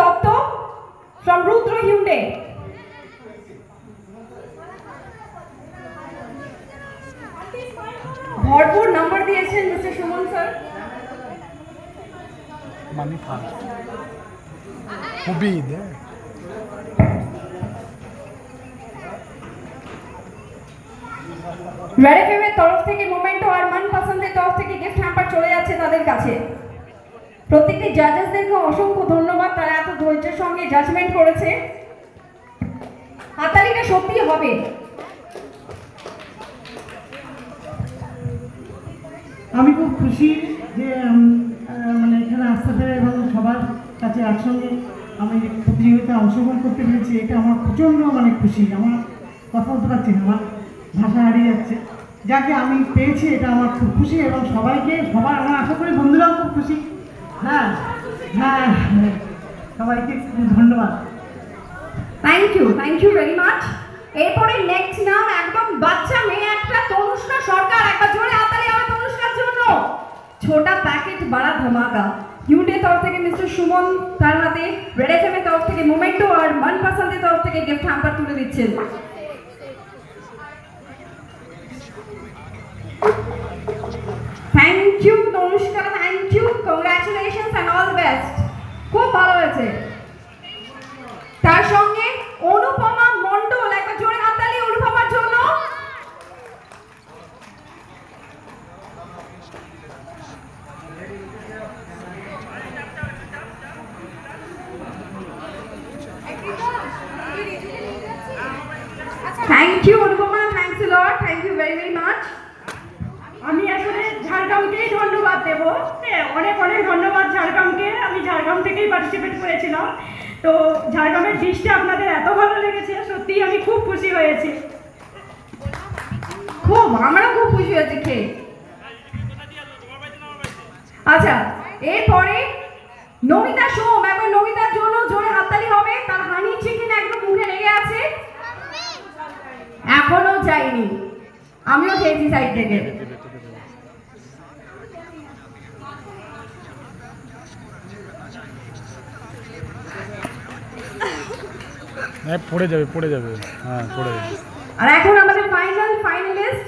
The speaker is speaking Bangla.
Dutta from Rudra Hyundai. ভরপুর নাম্বার দিয়েছেন মিস্টার সুমন স্যার। মানি ফান খুবই দে রেড এফএম এর তরফ থেকে মোমেন্টো আর মনপসন্দের তরফ থেকে গিফট হ্যাম্পার চলে যাচ্ছে তাদের কাছে। প্রত্যেকটি জাজেসদেরকে অসংখ্য ধন্যবাদ, তারা এত ধৈর্যের সঙ্গে জাজমেন্ট করেছে। হাততালিটা সত্যি হবে। আমি খুব খুশি যে মানে এখানে আসতে পেরে এবং সবার কাছে একসঙ্গে আমি প্রতিযোগিতায় অংশগ্রহণ করতে পেরেছি। এটা আমার প্রচণ্ড মানে খুশি, আমার কথা বলতে পারছি না, আমার ভাষা হারিয়ে যাচ্ছে। যাকে আমি পেয়েছি এটা আমার খুব খুশি এবং সবাইকে আমার আশা করি বন্ধুরাও খুব খুশি। হ্যাঁ হ্যাঁ, সবাইকে ধন্যবাদ। Thank you very much. এরপরে নেক্সট নাম একদম বাচ্চা মেয়ে একটা, তনুষ্কা সরকার। একবার জোরে হাততালি হবে তনুষ্কার জন্য। ছোটা প্যাকেট বড়া ধামাকা। ইউডে তরফ থেকে মিস্টার সুমন তার হাতে, রেড এফএম এর তরফ থেকে মোমেন্টো আর মনপসন্দের তরফ থেকে গিফট হ্যাম্পার তুলে দিচ্ছেন। Thank you Tanushka, thank you, congratulations and all the best. খুব ভালো হয়েছে। তার সঙ্গে অনুপমা মণ্ডল, একটা জোরে হাততালি অনুপমার জন্য। Thank you Anupama, thanks a lot, thank you very very much. আমি আসলে ঝাড়গ্রামকেই ধন্যবাদ দেবো, অনেক অনেক ধন্যবাদ ঝাড়গ্রামকে। আমি ঝাড়গ্রাম থেকেই পার্টিসিপেট করেছিলাম, তো ঝাড়গ্রামের ডিশটা আপনাদের এত ভালো লেগেছে, সত্যিই আমি খুব খুশি হয়েছি। আমরাও খুব খুশি হয়েছি খেয়ে। আচ্ছা, এরপরে নমিতা সোম, একবার নমিতার জন্য জোরে হাততালি হবে। তার হানি চিকেন একদম মুখে লেগে আছে, এখনো যায়নি। আমিও খেয়েছি সাইড থেকে। পড়ে যাবে, হ্যাঁ পড়ে যাবে। আর এখন আমাদের ফাইনালিস্ট